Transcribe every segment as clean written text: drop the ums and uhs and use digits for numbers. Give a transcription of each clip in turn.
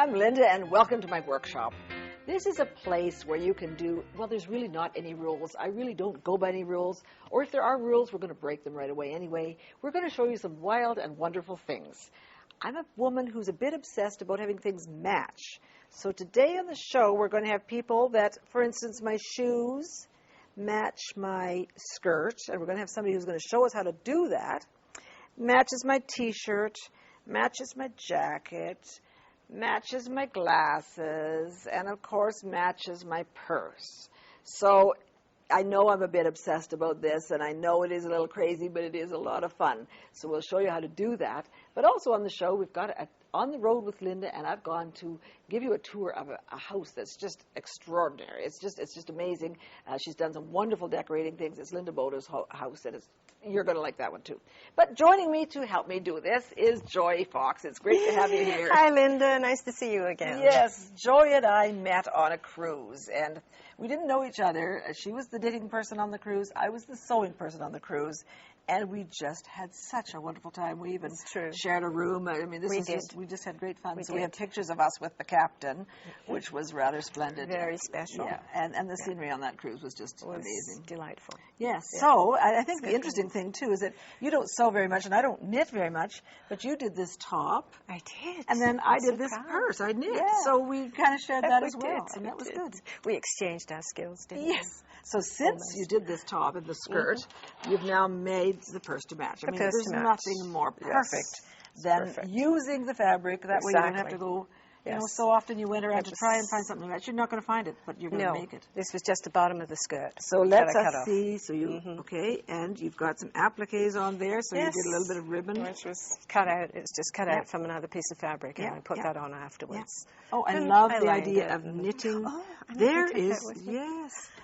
I'm Linda, and welcome to my workshop. This is a place where you can do, well, there's really not any rules. I really don't go by any rules, or if there are rules, we're going to break them right away anyway. We're going to show you some wild and wonderful things. I'm a woman who's a bit obsessed about having things match. So today on the show, we're going to have people that, for instance, my shoes match my skirt, and we're going to have somebody who's going to show us how to do that. Matches my t-shirt, matches my jacket, matches my glasses, and of course matches my purse. So I know I'm a bit obsessed about this, and I know it is a little crazy, but it is a lot of fun. So we'll show you how to do that. But also on the show, we've got On the Road with Linda, and I've gone to give you a tour of a house that's just extraordinary. It's just amazing. She's done some wonderful decorating things. It's Linda Boda's house, and you're going to like that one too. But joining me to help me do this is Joy Fox. It's great to have you here. Hi, Linda. Nice to see you again. Yes, Joy and I met on a cruise, and we didn't know each other. She was the knitting person on the cruise. I was the sewing person on the cruise. And we just had such a wonderful time. We even shared a room. I mean, we just had great fun. We have pictures of us with the captain, which was rather splendid. Very special. Yeah, and the scenery on that cruise was just amazing. Delightful. Yes. Yeah. So I think the interesting thing, too, is that you don't sew very much, and I don't knit very much, but you did this top. I did. And then I did this purse. I knit. Yeah. So we kind of shared that as well, and that was good. We exchanged our skills, didn't we? Yes. So since you did this top and the skirt, you've now made the purse to match. I mean, there's nothing more perfect than using the fabric. That way you don't have to go, you know, so often you went around to try and find something to match. You're not going to find it, but you're going to make it. This was just the bottom of the skirt. So let's see. So you, okay, and you've got some appliques on there, so you did a little bit of ribbon. Which was cut out. It's just cut out from another piece of fabric, and I put that on afterwards. Oh, I love the idea of knitting. There is,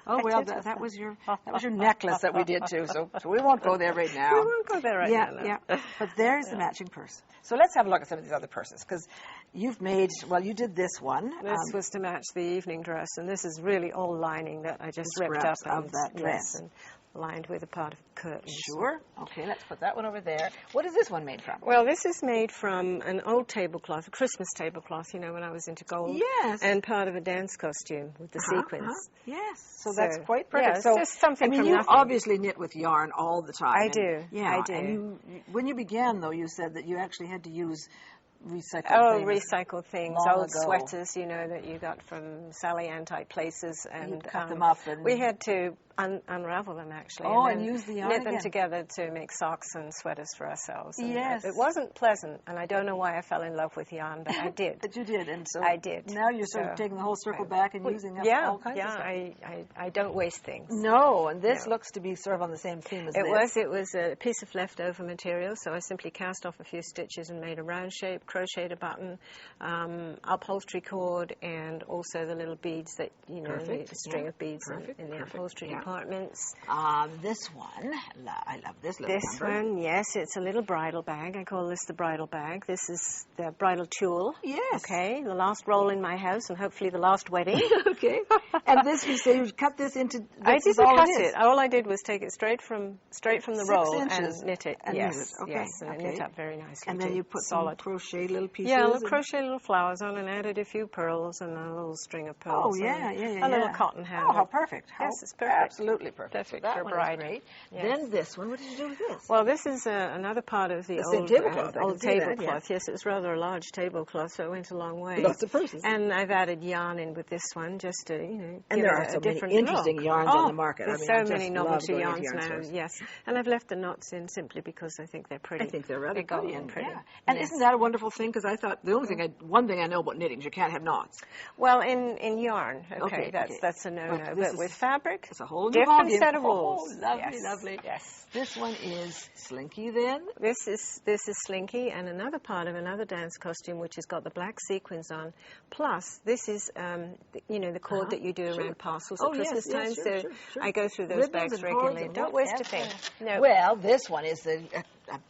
Oh, well, that was your necklace that we did, too, so we won't go there right now. We won't go there right now. Yeah, but there's the matching purse. So let's have a look at some of these other purses, because you've made, well, you did this one. This was to match the evening dress, and this is really all lining that I just ripped up of that dress. And lined with a part of curtains. Sure. Okay, let's put that one over there. What is this one made from? Well, this is made from an old tablecloth, a Christmas tablecloth, you know, when I was into gold. Yes. And part of a dance costume with the sequins. Yes. So that's quite perfect. Yeah, so just something you obviously knit with yarn all the time. I do. Yeah. I do. And when you began, though, you said that you actually had to use recycled things, old sweaters, you know, that you got from Sally Ann type places, and cut them up, and we had to unravel them actually. Oh, and use the yarn knit them together to make socks and sweaters for ourselves. And yes, it wasn't pleasant, and I don't know why I fell in love with yarn, but I did. But you did, and so I did. Now you're sort of taking the whole circle back and using up all kinds of stuff. I don't waste things. No, and this looks to be sort of on the same theme as this. It was a piece of leftover material, so I simply cast off a few stitches and made a round shape, crocheted a button, upholstery cord, and also the little beads that, you know, the string of beads in the upholstery departments. This one, I love this little one, yes, it's a little bridal bag. I call this the bridal bag. This is the bridal tulle. Yes. Okay, the last roll in my house, and hopefully the last wedding. Okay. And this, you say you cut this into... I didn't cut it. All I did was take it straight from the roll and knit it. Yes. Yes, and it knit up very nicely. And then you put some crochet little pieces. Yeah, little crochet little flowers on, and added a few pearls and a little string of pearls. Oh, yeah. A little cotton handle. Oh, how perfect. Yes, it's perfect. Absolutely perfect. Perfect so for a bride. Great. Yes. Then this one, what did you do with this? Well, this is another part of the old tablecloth. Yes, it was rather a large tablecloth, so it went a long way. Lots of purses. And I've added yarn in with this one just to, you know, and there are so many interesting yarns on the market. There's so many novelty yarns now. Yes, and I've left the knots in simply because I think they're pretty. I think they're rather pretty and pretty. Yeah. And isn't that a wonderful thing? Because I thought the only thing, one thing I know about knitting is you can't have knots. Well, in yarn, that's a no-no. But with fabric, it's a whole different set of rules. Oh, lovely, lovely. Yes. This one is Slinky then? This is Slinky, and another part of another dance costume which has got the black sequins on. Plus, this is, you know, the cord that you do around parcels at Christmas time. So I go through those bags regularly. Don't waste a thing. No. Well, this one is a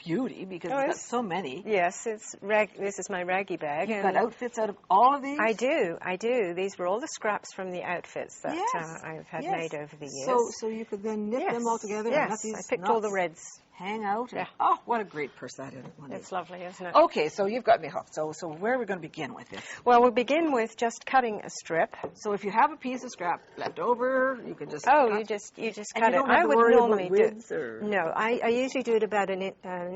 beauty because it's got so many. Yes, this is my raggy bag. You've got outfits out of all of these? I do. These were all the scraps from the outfits that I've had made over the years. So you could then knit them all together? Yes, I picked all the reds. hang out. Yeah. Oh, what a great purse that is. It's lovely, isn't it? Okay, so you've got me hooked. So where are we going to begin with this? Well, we'll begin with just cutting a strip. So if you have a piece of scrap left over, you can just Oh, cut. you just And cut you it. don't have I to would worry normally about width or... No, I usually do it about an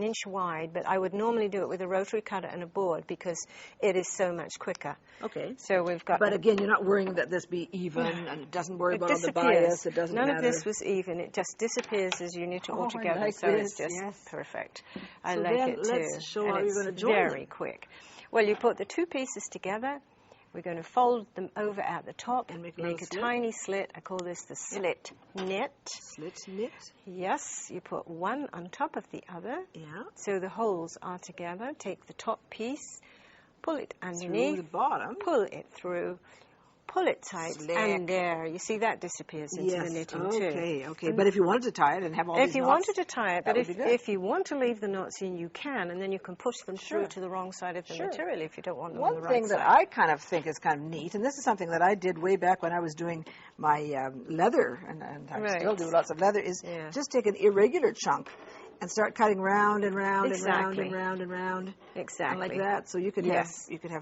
inch wide, but I would normally do it with a rotary cutter and a board because it is so much quicker. Okay. So we've got... But again, you're not worrying that this be even, and it doesn't worry about all the disappears. bias. It doesn't None matter. of this was even. It just disappears as you knit it all together. I like so this. it's just Yes. perfect. I So like then it too. let's show how and you're going to it's join very them. quick. Well, you put the two pieces together. We're going to fold them over at the top And make a tiny slit. I call this the slit knit. Slit knit. Yes, you put one on top of the other. Yeah. So the holes are together. Take the top piece, pull it underneath, Through the bottom. pull it through, pull it tight, Slick. and there, you see that disappears into the knitting too. Okay. But if you wanted to tie it and have all these If you knots, wanted to tie it, that but would be good. if you want to leave the knots in, you can, and then you can push them through to the wrong side of the material if you don't want them on the One right thing side. that I kind of think is kind of neat, and this is something that I did way back when I was doing my leather, and I still do lots of leather, is just take an irregular chunk and start cutting round and round and round and round and round. Exactly. And like that, so you could have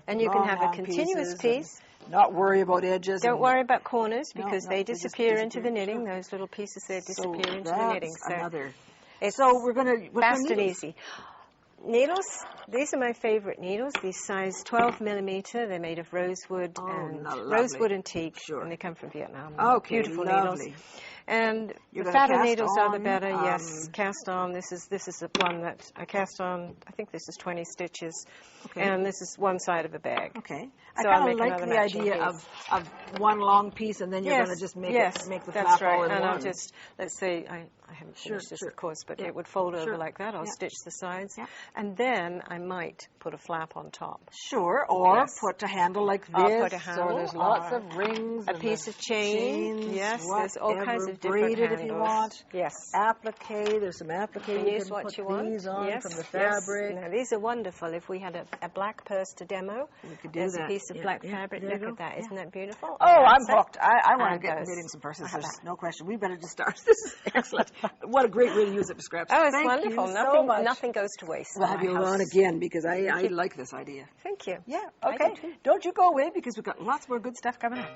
and you can have a long continuous pieces piece. Not worry about edges. Don't worry about corners No, because no, they they just disappear into disappear. the knitting. Those little pieces there disappear into the that's knitting. So another. it's So we're going to fast and easy. Needles, these are my favorite needles. These size 12 millimeter. They're made of rosewood and teak, and they come from Vietnam. Okay, beautiful lovely. needles. And You're the gonna fatter cast needles are the on, better. Yes, cast on. This is the one that I cast on. I think this is 20 stitches, and this is one side of a bag. Okay. So I I'll kind of make like another the matching idea piece. of one long piece, and then you're going to just make the that's flap right. all in and one. I'll just, let's say, I haven't finished this, of course, but it would fold over like that. I'll stitch the sides, and then I might put a flap on top. Sure, or put a handle like this. I'll put a handle, or there's lots of rings. A piece of chain. Chains, Yes, there's all kinds of different braided handles. if you want. Yes. Applique, there's some applique. You use can what put you want. these on Yes, from the fabric. Now, these are wonderful. If we had a black purse to demo, We could do there's that. a piece of black fabric. There you Look go. at that. Isn't that beautiful? Oh, I'm hooked. I want And to get those. knitting some purses. There's no question. We better just start. This is excellent. What a great way to use it for scraps. Oh, it's Thank wonderful. You so much. Nothing goes to waste. We'll have you on again because I like this idea. Thank you. Yeah, okay. Don't you go away because we've got lots more good stuff coming up.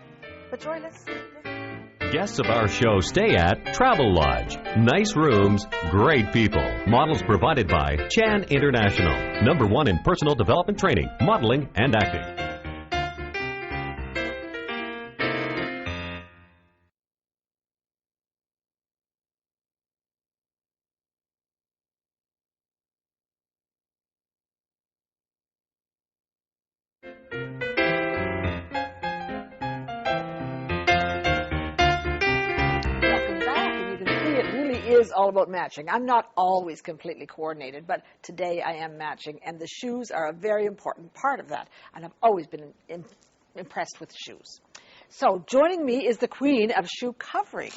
But Joy, let's see. Guests of our show stay at Travel Lodge. Nice rooms, great people. Models provided by Chan International. #1 in personal development training, modeling, and acting. Is all about matching. I'm not always completely coordinated, but today I am matching, and the shoes are a very important part of that, and I've always been impressed with shoes. So joining me is the queen of shoe covering,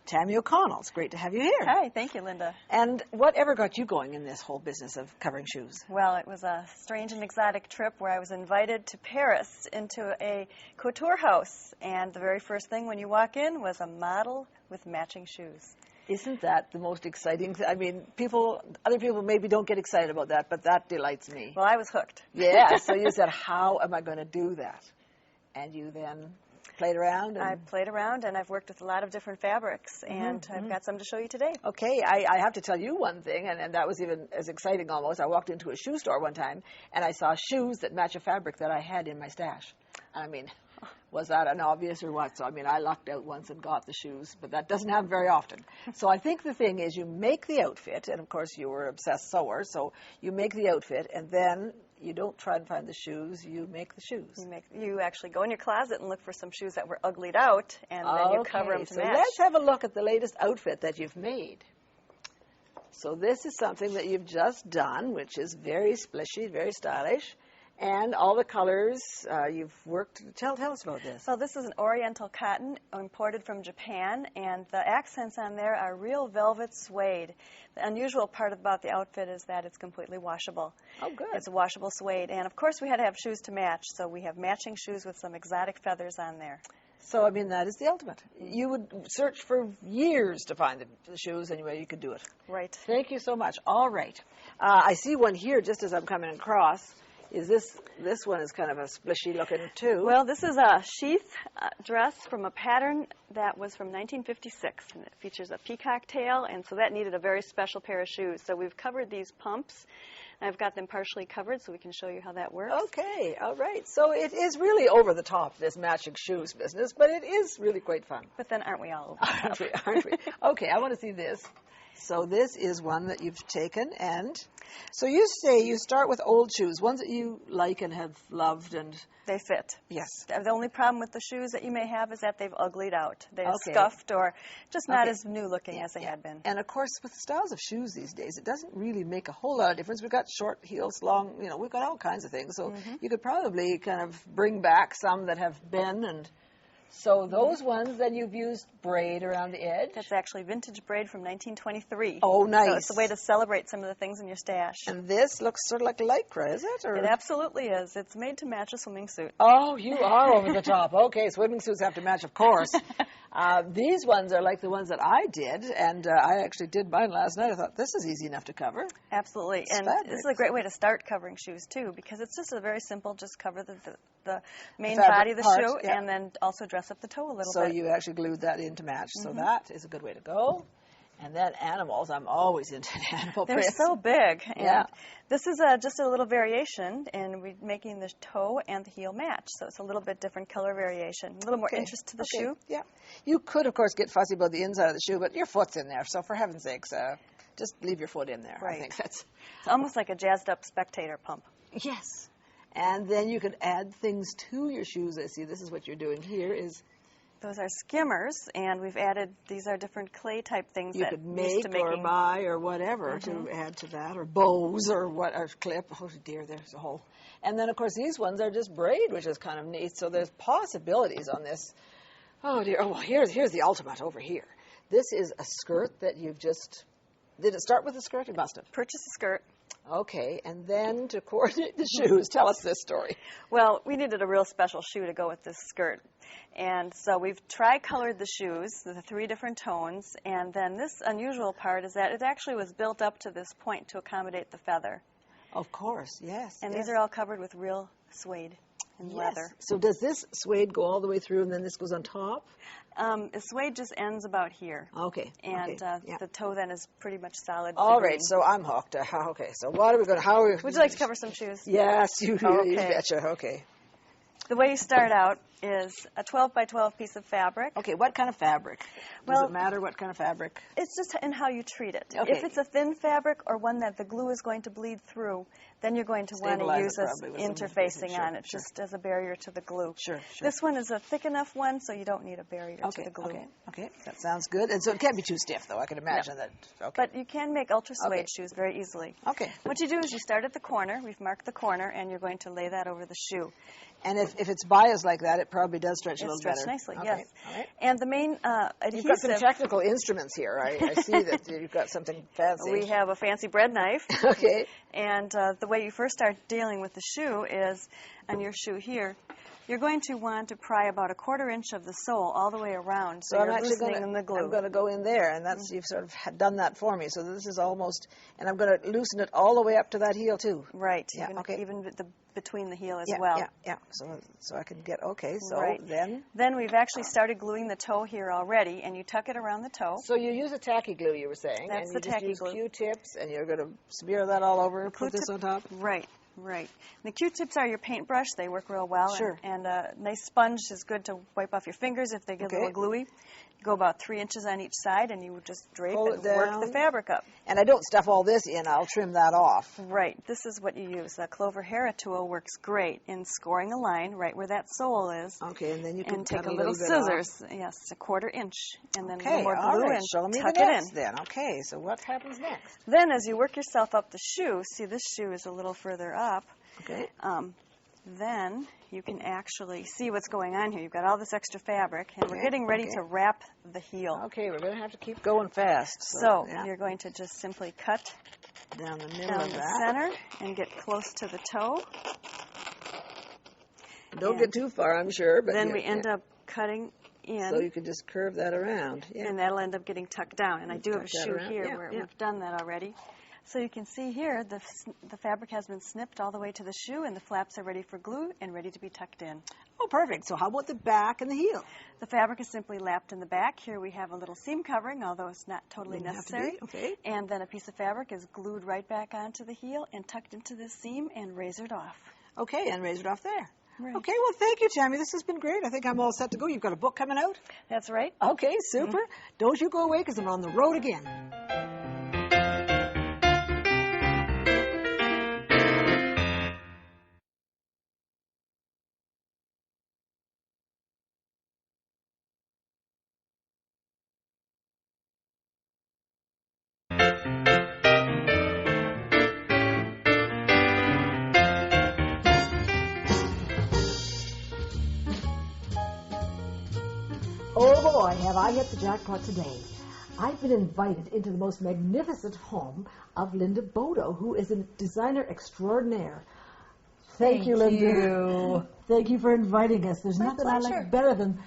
Tammy O'Connell. It's great to have you here. Hi, thank you, Linda. And whatever got you going in this whole business of covering shoes? Well, it was a strange and exotic trip where I was invited to Paris into a couture house, and the very first thing when you walk in was a model with matching shoes. Isn't that the most exciting thing? I mean, other people maybe don't get excited about that, but that delights me. Well, I was hooked. Yeah, so you said, how am I going to do that? And you then played around? I played around, and I've worked with a lot of different fabrics, and I've got some to show you today. Okay, I have to tell you one thing, and that was even as exciting almost. I walked into a shoe store one time, and I saw shoes that match a fabric that I had in my stash. I mean, was that an obvious or what? So, I mean, I lucked out once and got the shoes, but that doesn't happen very often. So I think the thing is you make the outfit, and of course you were obsessed sewer, so you make the outfit, and then you don't try and find the shoes, you make the shoes. You actually go in your closet and look for some shoes that were uglied out, and then you cover them to match. So let's have a look at the latest outfit that you've made. So this is something that you've just done, which is very splishy, very stylish. And all the colors you've worked. Tell us about this. So this is an oriental cotton imported from Japan, and the accents on there are real velvet suede. The unusual part about the outfit is that it's completely washable. Oh, good. It's a washable suede. And, of course, we had to have shoes to match, so we have matching shoes with some exotic feathers on there. So, I mean, that is the ultimate. You would search for years to find the shoes, anyway, you could do it. Right. Thank you so much. All right. I see one here just as I'm coming across. Is this one is kind of a splishy looking too? Well, this is a sheath dress from a pattern that was from 1956, and it features a peacock tail, and so that needed a very special pair of shoes. So we've covered these pumps. I've got them partially covered so we can show you how that works. Okay, all right. So it is really over the top, this matching shoes business, but it is really quite fun. But then aren't we all? Aren't we? Okay, I want to see this. So this is one that you've taken, and so you say you start with old shoes, ones that you like and have loved, and they fit. Yes. The only problem with the shoes that you may have is that they've uglied out. They're scuffed or just not as new looking as they had been. And of course, with styles of shoes these days, it doesn't really make a whole lot of difference. We've got short heels, long, we've got all kinds of things. So you could probably kind of bring back some that have been, and so those ones, then you've used braid around the edge? That's actually vintage braid from 1923. Oh, nice. So it's a way to celebrate some of the things in your stash. And this looks sort of like Lycra, is it? Or? It absolutely is. It's made to match a swimming suit. Oh, you are over the top. Okay, swimming suits have to match, of course. These ones are like the ones that I did, and I actually did mine last night. I thought, this is easy enough to cover. Absolutely. And this is a great way to start covering shoes, too, because it's just a very simple, just cover the main body of the shoe, and then also dress up the toe a little bit. So you actually glued that in to match. So that is a good way to go. And then animals, I'm always into animal They're prints. so big. And this is just a little variation, and we're making the toe and the heel match. So it's a little bit different color variation, a little more interest to the shoe. Yeah. You could, of course, get fussy about the inside of the shoe, but your foot's in there. So for heaven's sakes, just leave your foot in there. Right. I think that's... It's almost like a jazzed up spectator pump. Yes. And then you could add things to your shoes. I see this is what you're doing here is... Those are skimmers, and we've added, these are different clay type things you that could make or buy or whatever to add to that, or bows or clip. Oh dear, there's a hole. And then of course these ones are just braid, which is kind of neat. So there's possibilities on this. Oh dear. Oh, well, here's the ultimate over here. This is a skirt that you've just. Did it start with a skirt? You must have. Purchased a skirt. Okay, and then to coordinate the shoes, tell us this story. Well, we needed a real special shoe to go with this skirt. And so we've tri-colored the shoes, the 3 different tones, and then this unusual part is that it actually was built up to this point to accommodate the feather. Of course, yes. And these are all covered with real suede and leather. So does this suede go all the way through and then this goes on top? The suede just ends about here. Okay. And the toe then is pretty much solid. All right, so I'm hooked. Okay, so what are we going to, Would you like to cover some shoes? Yes, you betcha. Okay. The way you start out is a 12 by 12 piece of fabric. Okay, what kind of fabric? Does it matter what kind of fabric? It's just in how you treat it. Okay. If it's a thin fabric or one that the glue is going to bleed through, then you're going to want to use this interfacing on it just as a barrier to the glue. Sure. This one is a thick enough one, so you don't need a barrier to the glue. Okay, that sounds good. And so it can't be too stiff, though. I can imagine that. Okay. But you can make ultra suede shoes very easily. Okay. What you do is you start at the corner. We've marked the corner, and you're going to lay that over the shoe. And if it's bias like that, it probably does stretch a little better. It stretches nicely, yes. All right. And the main adhesive... You've got some technical instruments here. I see that you've got something fancy. We have a fancy bread knife. Okay. And the way you first start dealing with the shoe is, on your shoe here, you're going to want to pry about 1/4 inch of the sole all the way around. So you're loosening the glue. I'm going to go in there, and that's you've sort of done that for me. So this is almost, and I'm going to loosen it all the way up to that heel too. Right. Yeah. Even between the heel as well. Yeah. So I can get So then we've actually started gluing the toe here already, and you tuck it around the toe. So you use a tacky glue, you were saying. That's and the tacky just use glue. Q-tips, and you're going to smear that all over. Put this on top. Right. The Q-tips are your paintbrush. They work real well. Sure. And a nice sponge is good to wipe off your fingers if they get a little gluey. You go about 3 inches on each side, and you would just drape and work the fabric up. And I don't stuff all this in. I'll trim that off. Right. This is what you use. The Clover Hera tool works great in scoring a line right where that sole is. Okay, and then you can take cut a little scissors. Off. Yes, 1/4 inch, and then a okay, little more glue and show me tuck the it next in. Then okay. So what happens next? Then, as you work yourself up the shoe, see this shoe is a little further up. Okay. Then you can actually see what's going on here. You've got all this extra fabric, and we're getting ready to wrap the heel. Okay, we're going to have to keep going fast. So you're going to just simply cut down the middle of that. Center and get close to the toe. Don't get too far, I'm sure. But then we end up cutting in. So you can just curve that around. Yeah. And that'll end up getting tucked down. And I do have a shoe here where we've done that already. So you can see here the fabric has been snipped all the way to the shoe, and the flaps are ready for glue and ready to be tucked in. Oh, perfect. So how about the back and the heel? The fabric is simply lapped in the back. Here we have a little seam covering, although it's not totally necessary. Okay. And then a piece of fabric is glued right back onto the heel and tucked into the seam and razored off. Okay, and razored off there. Right. Okay, well, thank you, Tammy. This has been great. I think I'm all set to go. You've got a book coming out? That's right. Okay, super. Don't you go away because I'm on the road again. Oh boy, have I hit the jackpot today. I've been invited into the most magnificent home of Linda Bodo, who is a designer extraordinaire. Thank you, Linda. Thank you for inviting us. There's nothing I like better than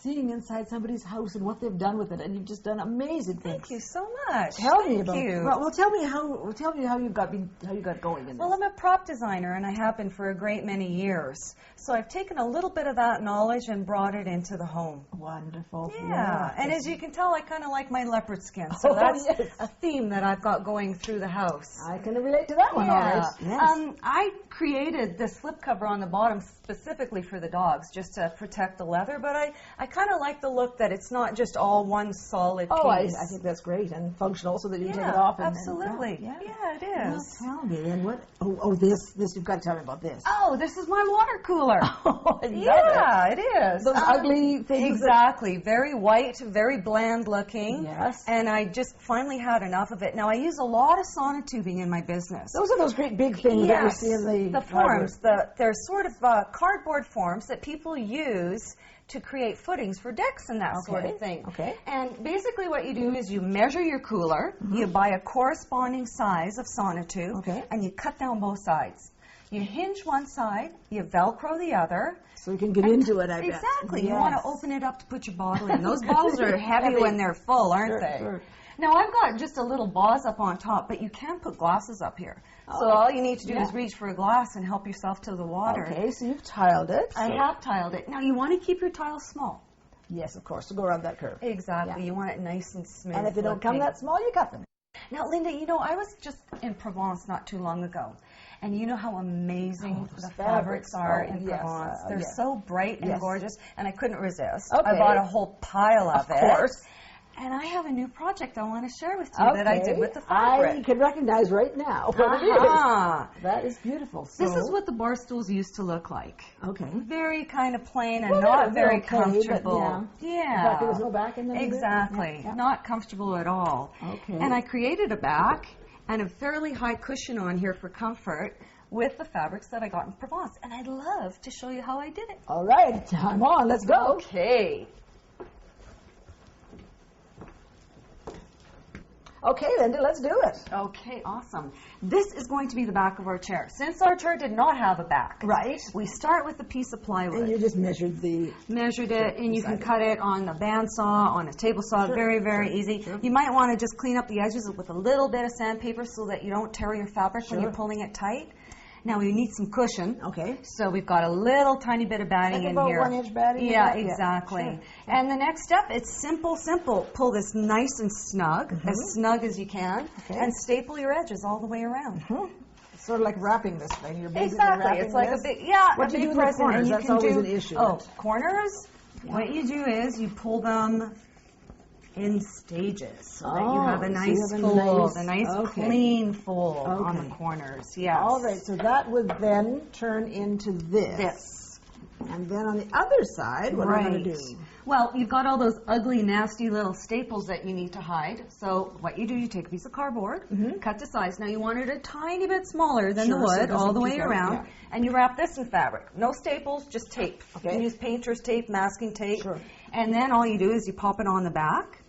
seeing inside somebody's house and what they've done with it, and you've just done amazing things. Thank you so much. Tell me about it. Well, tell me how you got going in this. Well, I'm a prop designer, and I have been for a great many years. So I've taken a little bit of that knowledge and brought it into the home. Wonderful. Yeah. And as you can tell, I kind of like my leopard skin. So that's a theme that I've got going through the house. I can relate to that one, all right. Yes. I created this slipcover on the bottom specifically for the dogs, just to protect the leather, but I kind of like the look that it's not just all one solid piece. Oh, I think that's great and functional so that you can take it off. Absolutely. Yeah, it is. Well, tell me then what. Oh, this you've got to tell me about this. Oh, this is my water cooler. Oh, I love it is. Those ugly things. Exactly. Very white, very bland looking. Yes. And I just finally had enough of it. Now, I use a lot of sonotubing in my business. Those are those great big things that you see in the forms. They're sort of cardboard forms that people use to create footings for decks and that sort of thing. Okay. And basically what you do is you measure your cooler, you buy a corresponding size of sonotube, and you cut down both sides. You hinge one side, you Velcro the other. So you can get into it, I bet. Exactly. Yes. You want to open it up to put your bottle in. Those bottles are heavy when they're full, aren't they? Sure. Now, I've got just a little vase up on top, but you can put glasses up here. So all you need to do is reach for a glass and help yourself to the water. Okay, so you've tiled it. I have tiled it. Now, you want to keep your tiles small. Yes, of course, to go around that curve. Exactly. You want it nice and smooth. And if they don't come that small, you cut them. Now, Linda, you know, I was just in Provence not too long ago. And you know how amazing the fabrics are in Provence. They're so bright and gorgeous, and I couldn't resist. I bought a whole pile of it. Of course. And I have a new project I want to share with you that I did with the fabric. I can recognize right now what it is. That is beautiful. So this is what the bar stools used to look like. Okay. Very kind of plain and not very comfortable. Yeah. There was no back in them. Exactly. Not comfortable at all. Okay. And I created a back and a fairly high cushion on here for comfort with the fabrics that I got in Provence. And I'd love to show you how I did it. All right. Time on. Let's go. Okay. Okay, Linda, let's do it. Okay, awesome. This is going to be the back of our chair. Since our chair did not have a back, we start with a piece of plywood. And you just measured it, and you can cut it on a bandsaw, on a table saw, very, very easy. You might want to just clean up the edges with a little bit of sandpaper so that you don't tear your fabric when you're pulling it tight. Now we need some cushion. Okay. So we've got a little tiny bit of batting in here. About 1 inch batting. Yeah, exactly. And the next step, it's simple. Pull this nice and snug as you can, and staple your edges all the way around. It's sort of like wrapping this thing. You're basically exactly. It's like a big, what do you do with the corners? That's always an issue. Oh, corners? Yeah. What you do is you pull them in stages so that you have a nice fold, a nice clean fold on the corners. Yes. All right, so that would then turn into this. And then on the other side, what are we going to do? Well, you've got all those ugly, nasty little staples that you need to hide. So what you do, you take a piece of cardboard, cut to size. Now you want it a tiny bit smaller than the wood, all the way around, and you wrap this in fabric. No staples, just tape. You can use painter's tape, masking tape. And then all you do is you pop it on the back.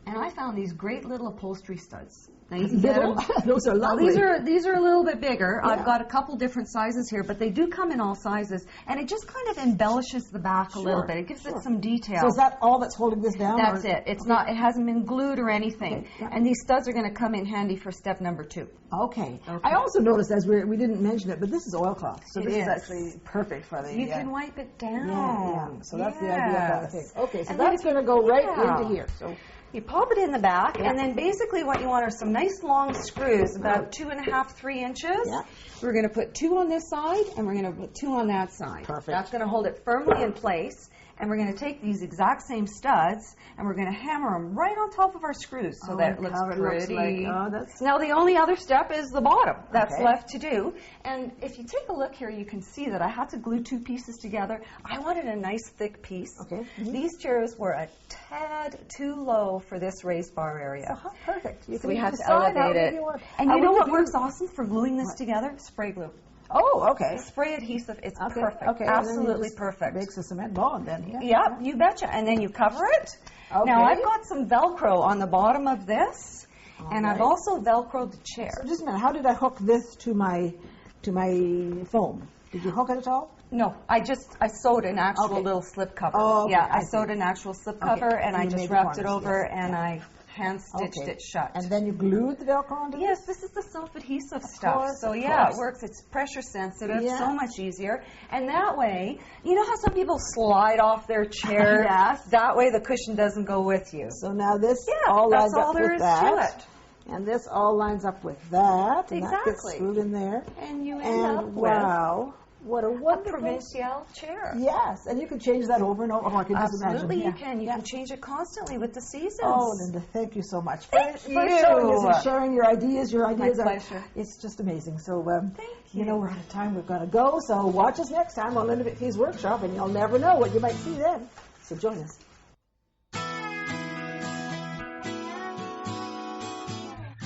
And I found these great little upholstery studs. Now you can get them. Those are lovely. These are a little bit bigger. Yeah. I've got a couple different sizes here, but they do come in all sizes, and it just kind of embellishes the back a little bit. It gives it some detail. So is that all that's holding this down? That's it. It's not. It hasn't been glued or anything. Okay. Yeah. And these studs are going to come in handy for step number 2. Okay. I also noticed, as we didn't mention it, but this is oilcloth, so this is is. actually perfect for the. You can wipe it down. Yeah. So that's the idea of that thing. Okay. So And that's going to go right into here. So. You pop it in the back, and then basically what you want are some nice long screws, about 2.5, 3 inches. Yeah. We're going to put 2 on this side, and we're going to put 2 on that side. Perfect. That's going to hold it firmly in place. And we're going to take these exact same studs, and we're going to hammer them right on top of our screws so that it looks pretty. Now the only other step is the bottom. That's left to do. And if you take a look here, you can see that I had to glue 2 pieces together. I wanted a nice thick piece. Okay. Mm-hmm. These chairs were a tad too low for this raised bar area. Perfect. So we had to elevate it. And you know what works awesome for gluing this together? Spray glue. Oh, okay. Spray adhesive, it's perfect. Okay. Absolutely perfect. Makes a cement bond then. Yeah, you betcha. And then you cover it. Okay. Now I've got some Velcro on the bottom of this, and I've also Velcroed the chair. So just a minute, how did I hook this to my foam? Did you hook it at all? No, I sewed an actual little slip cover. Oh, okay. Yeah, I sewed an actual slip cover, and I just wrapped it over, and I hand-stitched it shut. And then you glued the Velcro onto Yes, this is the self-adhesive stuff. So yeah, it works. It's pressure sensitive, so much easier. And that way, you know how some people slide off their chair? Yes. That way the cushion doesn't go with you. So now this all lines up with that. To it. And this all lines up with that. And that gets screwed in there. And you end up with what a wonderful provincial chair. Yes, and you can change that over and over. I can just imagine. Absolutely, you can. You can change it constantly with the seasons. Oh, Linda, thank you so much for Thank you. showing us and sharing your ideas. Your ideas My pleasure. It's just amazing. So, thank you. You know, we're out of time. We've got to go. So watch us next time on Linda MacPhee's Workshop, and you'll never know what you might see then. So join us.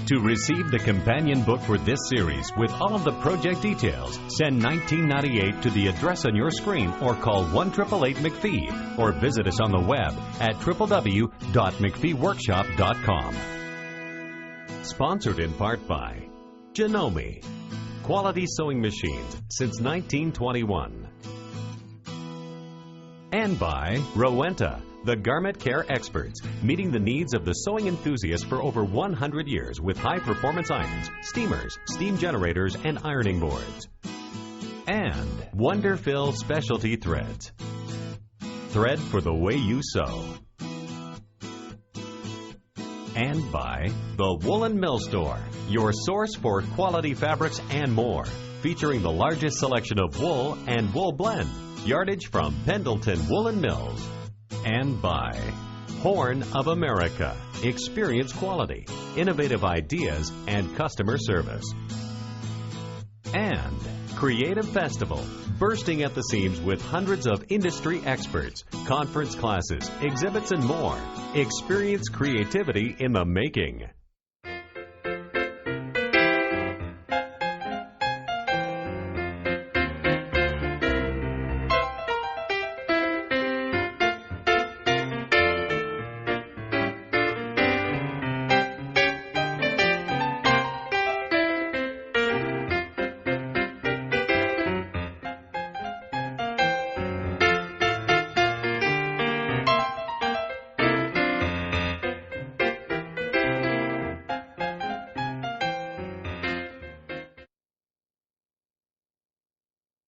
To receive the companion book for this series with all of the project details, send $19.98 to the address on your screen or call 1-888-MacPhee or visit us on the web at www.macpheeworkshop.com. Sponsored in part by Janome, quality sewing machines since 1921. And by Rowenta, the garment care experts, meeting the needs of the sewing enthusiast for over 100 years with high-performance irons, steamers, steam generators, and ironing boards. And Wonderfill Specialty Threads, thread for the way you sew. And by the Woolen Mill Store, your source for quality fabrics and more, featuring the largest selection of wool and wool blend, yardage from Pendleton Woolen Mills. And by Horn of America, experience quality, innovative ideas, and customer service. And Creative Festival, bursting at the seams with hundreds of industry experts, conference classes, exhibits, and more. Experience creativity in the making.